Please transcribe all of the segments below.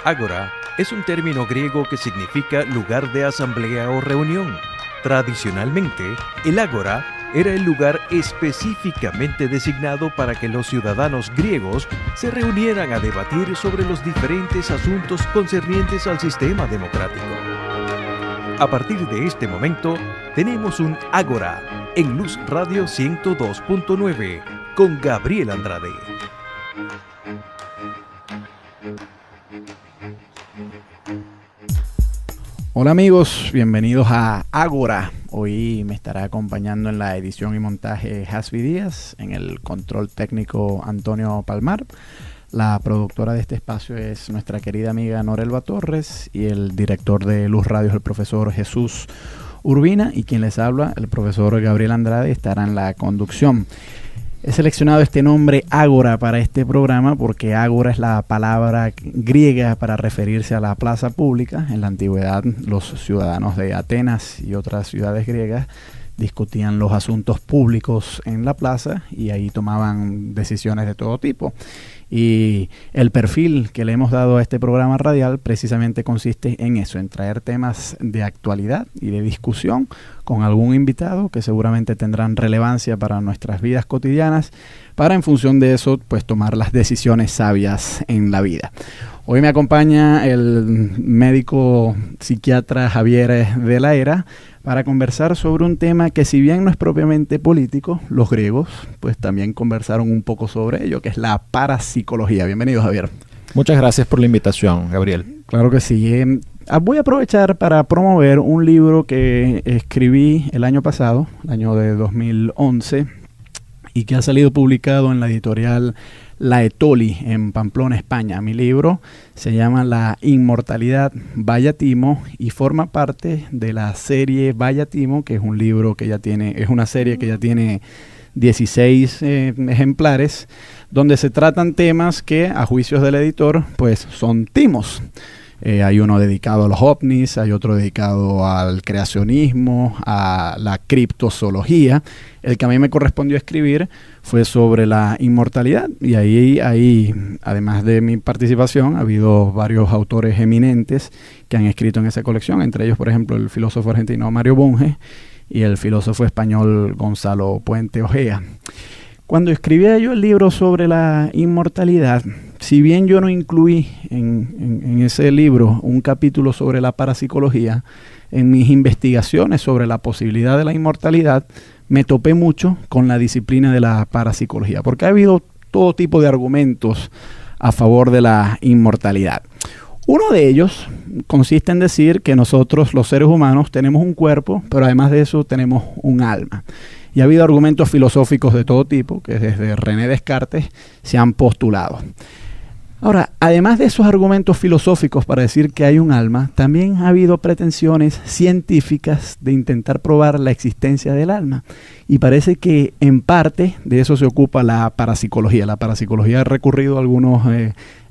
Ágora es un término griego que significa lugar de asamblea o reunión. Tradicionalmente, el ágora era el lugar específicamente designado para que los ciudadanos griegos se reunieran a debatir sobre los diferentes asuntos concernientes al sistema democrático. A partir de este momento, tenemos un Ágora en Luz Radio 102.9 con Gabriel Andrade. Hola amigos, bienvenidos a Ágora. Hoy me estará acompañando en la edición y montaje Hasbi Díaz, en el control técnico Antonio Palmar. La productora de este espacio es nuestra querida amiga Norelva Torres y el director de Luz Radio es el profesor Jesús Urbina, y quien les habla, el profesor Gabriel Andrade, estará en la conducción. He seleccionado este nombre Ágora para este programa porque Ágora es la palabra griega para referirse a la plaza pública. En la antigüedad, los ciudadanos de Atenas y otras ciudades griegas discutían los asuntos públicos en la plaza y ahí tomaban decisiones de todo tipo. Y el perfil que le hemos dado a este programa radial precisamente consiste en eso, en traer temas de actualidad y de discusión con algún invitado que seguramente tendrán relevancia para nuestras vidas cotidianas, para en función de eso pues tomar las decisiones sabias en la vida. Hoy me acompaña el médico psiquiatra Javier de la Era para conversar sobre un tema que, si bien no es propiamente político, los griegos pues también conversaron un poco sobre ello, que es la parapsicología. Bienvenido, Javier. Muchas gracias por la invitación, Gabriel. Claro que sí. Voy a aprovechar para promover un libro que escribí el año pasado, el año de 2011, y que ha salido publicado en la editorial La Etoli en Pamplona, España. Mi libro se llama La Inmortalidad Vaya Timo y forma parte de la serie Vaya Timo, que es un libro que ya tiene, es una serie que ya tiene 16 ejemplares, donde se tratan temas que, a juicios del editor, pues son timos. Hay uno dedicado a los ovnis, hay otro dedicado al creacionismo, a la criptozoología. El que a mí me correspondió escribir fue sobre la inmortalidad, y ahí, además de mi participación, ha habido varios autores eminentes que han escrito en esa colección, entre ellos, por ejemplo, el filósofo argentino Mario Bunge y el filósofo español Gonzalo Puente Ojea. Cuando escribía yo el libro sobre la inmortalidad, si bien yo no incluí en ese libro un capítulo sobre la parapsicología, en mis investigaciones sobre la posibilidad de la inmortalidad, me topé mucho con la disciplina de la parapsicología, porque ha habido todo tipo de argumentos a favor de la inmortalidad. Uno de ellos consiste en decir que nosotros, los seres humanos, tenemos un cuerpo, pero además de eso tenemos un alma. Y ha habido argumentos filosóficos de todo tipo, que desde René Descartes se han postulado. Ahora, además de esos argumentos filosóficos para decir que hay un alma, también ha habido pretensiones científicas de intentar probar la existencia del alma. Y parece que en parte de eso se ocupa la parapsicología. La parapsicología ha recurrido a algunos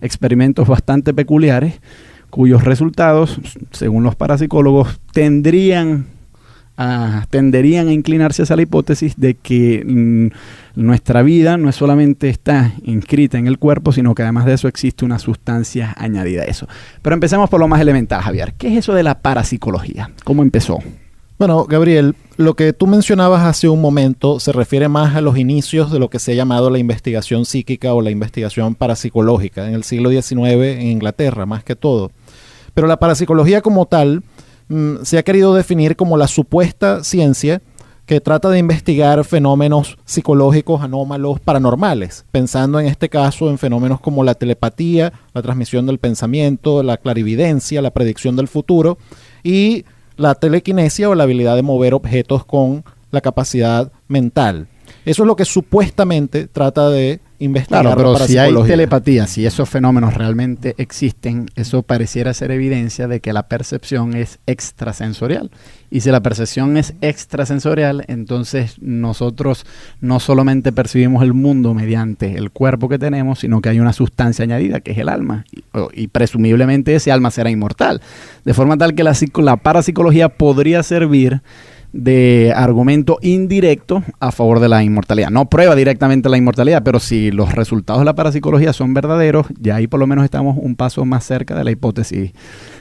experimentos bastante peculiares, cuyos resultados, según los parapsicólogos, tenderían a inclinarse hacia la hipótesis de que nuestra vida no solamente está inscrita en el cuerpo, sino que además de eso existe una sustancia añadida a eso. Pero empecemos por lo más elemental, Javier. ¿Qué es eso de la parapsicología? ¿Cómo empezó? Bueno, Gabriel, lo que tú mencionabas hace un momento se refiere más a los inicios de lo que se ha llamado la investigación psíquica o la investigación parapsicológica en el siglo XIX en Inglaterra, más que todo. Pero la parapsicología como tal se ha querido definir como la supuesta ciencia que trata de investigar fenómenos psicológicos anómalos paranormales, pensando en este caso en fenómenos como la telepatía, la transmisión del pensamiento, la clarividencia, la predicción del futuro y la telequinesia o la habilidad de mover objetos con la capacidad mental. Eso es lo que supuestamente trata de investigar. Claro, pero si hay telepatía, si esos fenómenos realmente existen, eso pareciera ser evidencia de que la percepción es extrasensorial. Y si la percepción es extrasensorial, entonces nosotros no solamente percibimos el mundo mediante el cuerpo que tenemos, sino que hay una sustancia añadida, que es el alma. Y presumiblemente ese alma será inmortal. De forma tal que la parapsicología podría servir de argumento indirecto a favor de la inmortalidad. No prueba directamente la inmortalidad, pero si los resultados de la parapsicología son verdaderos, ya ahí por lo menos estamos un paso más cerca de la hipótesis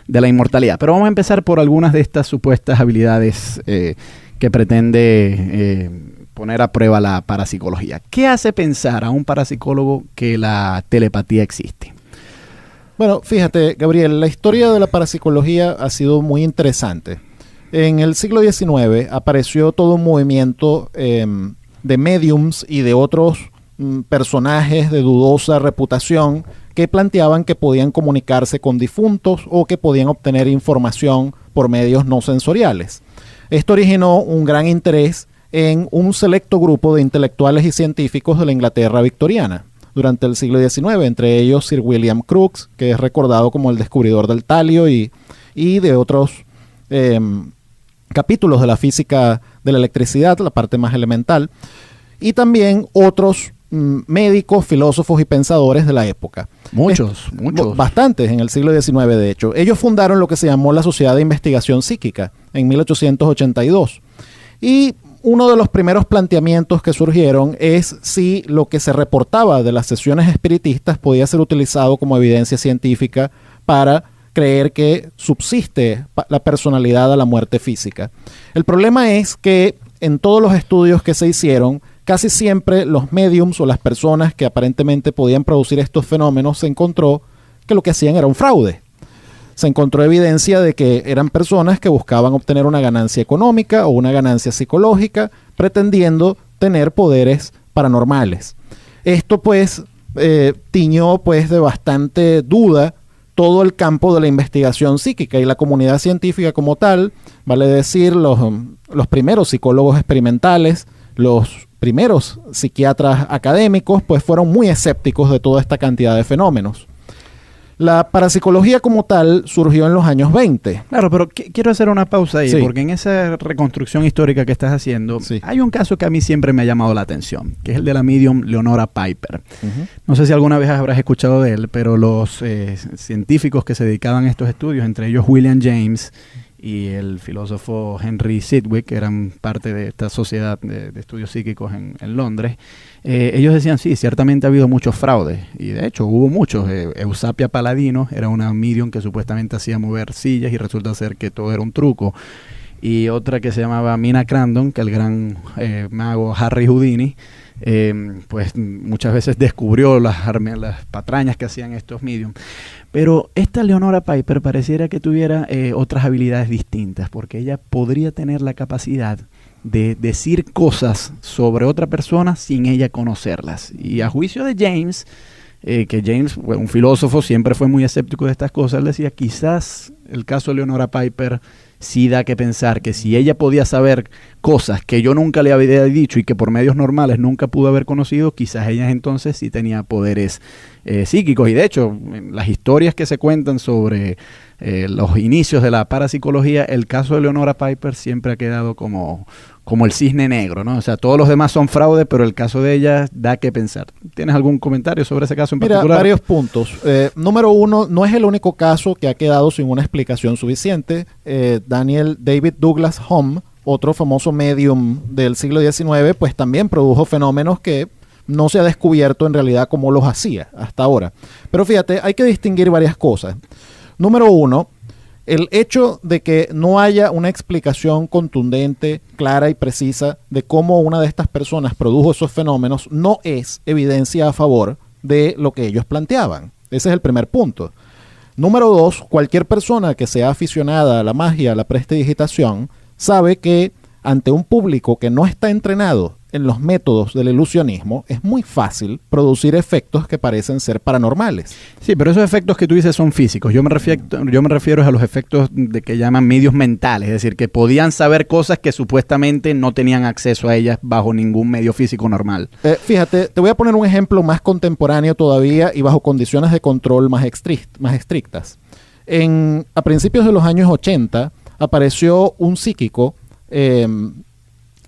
de la inmortalidad. Pero vamos a empezar por algunas de estas supuestas habilidades que pretende poner a prueba la parapsicología. ¿Qué hace pensar a un parapsicólogo que la telepatía existe? Bueno, fíjate, Gabriel, la historia de la parapsicología ha sido muy interesante. En el siglo XIX apareció todo un movimiento de mediums y de otros personajes de dudosa reputación que planteaban que podían comunicarse con difuntos o que podían obtener información por medios no sensoriales. Esto originó un gran interés en un selecto grupo de intelectuales y científicos de la Inglaterra victoriana durante el siglo XIX, entre ellos Sir William Crookes, que es recordado como el descubridor del talio y de otros capítulos de la física de la electricidad, la parte más elemental, y también otros médicos, filósofos y pensadores de la época. Muchos. Bastantes en el siglo XIX, de hecho. Ellos fundaron lo que se llamó la Sociedad de Investigación Psíquica en 1882. Y uno de los primeros planteamientos que surgieron es si lo que se reportaba de las sesiones espiritistas podía ser utilizado como evidencia científica para creer que subsiste la personalidad a la muerte física. El problema es que en todos los estudios que se hicieron, casi siempre los mediums o las personas que aparentemente podían producir estos fenómenos se encontró que lo que hacían era un fraude. Se encontró evidencia de que eran personas que buscaban obtener una ganancia económica o una ganancia psicológica, pretendiendo tener poderes paranormales. Esto pues tiñó pues de bastante duda todo el campo de la investigación psíquica y la comunidad científica como tal, vale decir los primeros psicólogos experimentales, los primeros psiquiatras académicos, pues fueron muy escépticos de toda esta cantidad de fenómenos. La parapsicología como tal surgió en los años 20. Claro, pero quiero hacer una pausa ahí, Sí. porque en esa reconstrucción histórica que estás haciendo, Sí. hay un caso que a mí siempre me ha llamado la atención, que es el de la medium Leonora Piper. Uh-huh. No sé si alguna vez habrás escuchado de él, pero los científicos que se dedicaban a estos estudios, entre ellos William James y el filósofo Henry Sidgwick, que eran parte de esta sociedad de estudios psíquicos en Londres, ellos decían, sí, ciertamente ha habido muchos fraudes, y de hecho hubo muchos. Eusapia Paladino era una medium que supuestamente hacía mover sillas y resulta ser que todo era un truco. Y otra que se llamaba Mina Crandon, que el gran mago Harry Houdini, pues muchas veces descubrió las patrañas que hacían estos mediums. Pero esta Leonora Piper pareciera que tuviera otras habilidades distintas, porque ella podría tener la capacidad de decir cosas sobre otra persona sin ella conocerlas. Y a juicio de James, que James, un filósofo, siempre fue muy escéptico de estas cosas, él decía, quizás el caso de Leonora Piper sí da que pensar que si ella podía saber cosas que yo nunca le había dicho y que por medios normales nunca pudo haber conocido, quizás ella entonces sí tenía poderes psíquicos. Y de hecho, en las historias que se cuentan sobre los inicios de la parapsicología, el caso de Leonora Piper siempre ha quedado como el cisne negro, ¿no? O sea, todos los demás son fraude, pero el caso de ella da que pensar. ¿Tienes algún comentario sobre ese caso en particular? Mira, varios puntos. Número uno, no es el único caso que ha quedado sin una explicación suficiente. David Douglas Home, otro famoso medium del siglo XIX, pues también produjo fenómenos que no se ha descubierto en realidad cómo los hacía hasta ahora. Pero fíjate, hay que distinguir varias cosas. Número uno, el hecho de que no haya una explicación contundente, clara y precisa de cómo una de estas personas produjo esos fenómenos no es evidencia a favor de lo que ellos planteaban. Ese es el primer punto. Número dos, cualquier persona que sea aficionada a la magia, a la prestidigitación, sabe que ante un público que no está entrenado en los métodos del ilusionismo, es muy fácil producir efectos que parecen ser paranormales. Sí, pero esos efectos que tú dices son físicos. Yo me refiero a los efectos de que llaman medios mentales, es decir, que podían saber cosas que supuestamente no tenían acceso a ellas bajo ningún medio físico normal. Fíjate, te voy a poner un ejemplo más contemporáneo todavía y bajo condiciones de control más estrictas. A principios de los años 80 apareció un psíquico,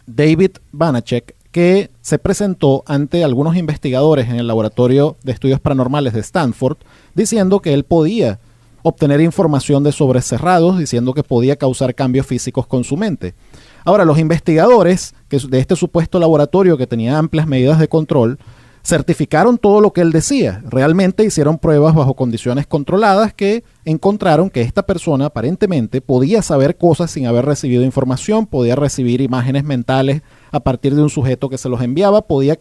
David Banachek, que se presentó ante algunos investigadores en el laboratorio de estudios paranormales de Stanford, diciendo que él podía obtener información de sobres cerrados, diciendo que podía causar cambios físicos con su mente. Ahora, los investigadores de este supuesto laboratorio que tenía amplias medidas de control certificaron todo lo que él decía. Realmente hicieron pruebas bajo condiciones controladas que encontraron que esta persona aparentemente podía saber cosas sin haber recibido información, podía recibir imágenes mentales a partir de un sujeto que se los enviaba, podía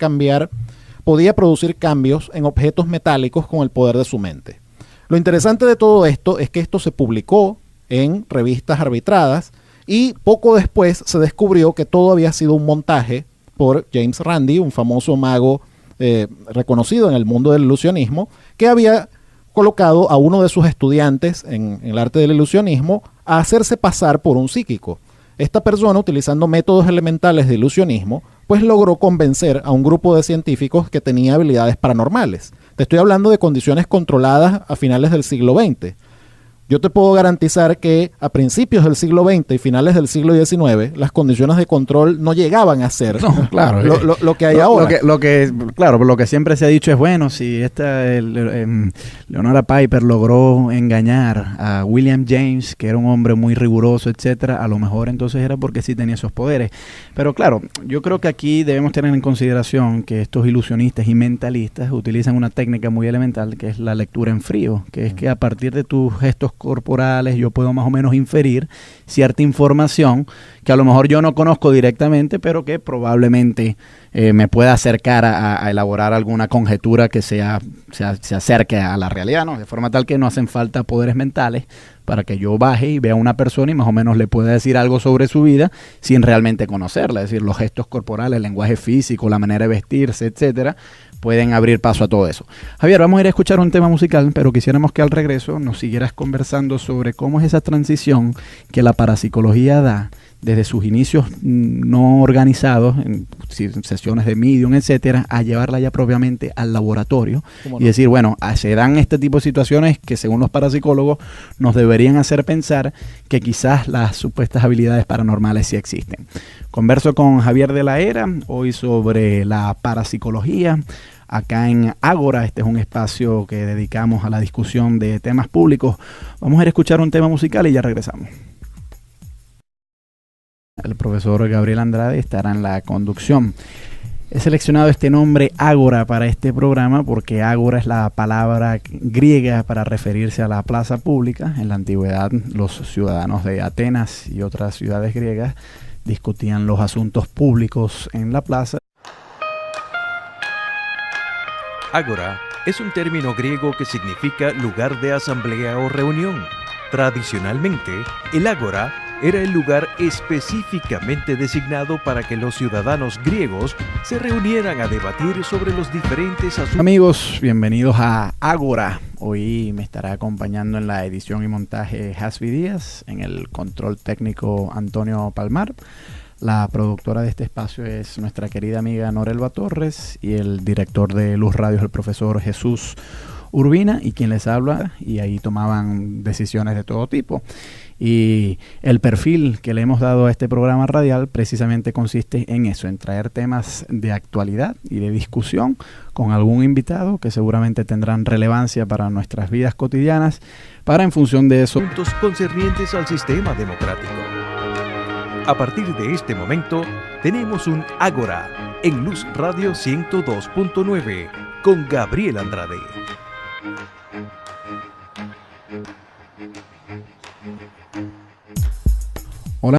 producir cambios en objetos metálicos con el poder de su mente. Lo interesante de todo esto es que esto se publicó en revistas arbitradas y poco después se descubrió que todo había sido un montaje por James Randi, un famoso mago reconocido en el mundo del ilusionismo, que había colocado a uno de sus estudiantes en el arte del ilusionismo a hacerse pasar por un psíquico. Esta persona, utilizando métodos elementales de ilusionismo, pues logró convencer a un grupo de científicos que tenía habilidades paranormales. Te estoy hablando de condiciones controladas a finales del siglo XX. Yo te puedo garantizar que a principios del siglo XX y finales del siglo XIX, las condiciones de control no llegaban a ser claro, lo que hay ahora. Lo que siempre se ha dicho es, bueno, si Leonora Piper logró engañar a William James, que era un hombre muy riguroso, etcétera, a lo mejor entonces era porque sí tenía esos poderes. Pero claro, yo creo que aquí debemos tener en consideración que estos ilusionistas y mentalistas utilizan una técnica muy elemental, que es la lectura en frío, que es que a partir de tus gestos corporales yo puedo más o menos inferir cierta información que a lo mejor yo no conozco directamente, pero que probablemente me pueda acercar a elaborar alguna conjetura que se acerque a la realidad, ¿no? De forma tal que no hacen falta poderes mentales para que yo baje y vea a una persona y más o menos le pueda decir algo sobre su vida sin realmente conocerla. Es decir, los gestos corporales, el lenguaje físico, la manera de vestirse, etcétera, pueden abrir paso a todo eso. Javier, vamos a ir a escuchar un tema musical, pero quisiéramos que al regreso nos siguieras conversando sobre cómo es esa transición que la parapsicología da desde sus inicios no organizados, en sesiones de medium, etcétera, a llevarla ya propiamente al laboratorio y decir, bueno, se dan este tipo de situaciones que según los parapsicólogos nos deberían hacer pensar que quizás las supuestas habilidades paranormales sí existen. Converso con Javier de la Era, hoy sobre la parapsicología, acá en Ágora. Este es un espacio que dedicamos a la discusión de temas públicos. Vamos a ir a escuchar un tema musical y ya regresamos. El profesor Gabriel Andrade estará en la conducción. He seleccionado este nombre Ágora para este programa porque Ágora es la palabra griega para referirse a la plaza pública. En la antigüedad, los ciudadanos de Atenas y otras ciudades griegas discutían los asuntos públicos en la plaza. Ágora es un término griego que significa lugar de asamblea o reunión. Tradicionalmente, el ágora era el lugar específicamente designado para que los ciudadanos griegos se reunieran a debatir sobre los diferentes asuntos. Amigos, bienvenidos a Ágora. Hoy me estará acompañando en la edición y montaje Hasbi Díaz, en el control técnico Antonio Palmar. La productora de este espacio es nuestra querida amiga Norelba Torres y el director de Luz Radio es el profesor Jesús Urbina y quien les habla, y ahí tomaban decisiones de todo tipo. Y el perfil que le hemos dado a este programa radial precisamente consiste en eso, en traer temas de actualidad y de discusión con algún invitado que seguramente tendrán relevancia para nuestras vidas cotidianas, para en función de eso asuntos concernientes al sistema democrático. A partir de este momento tenemos un Ágora en Luz Radio 102.9 con Gabriel Andrade.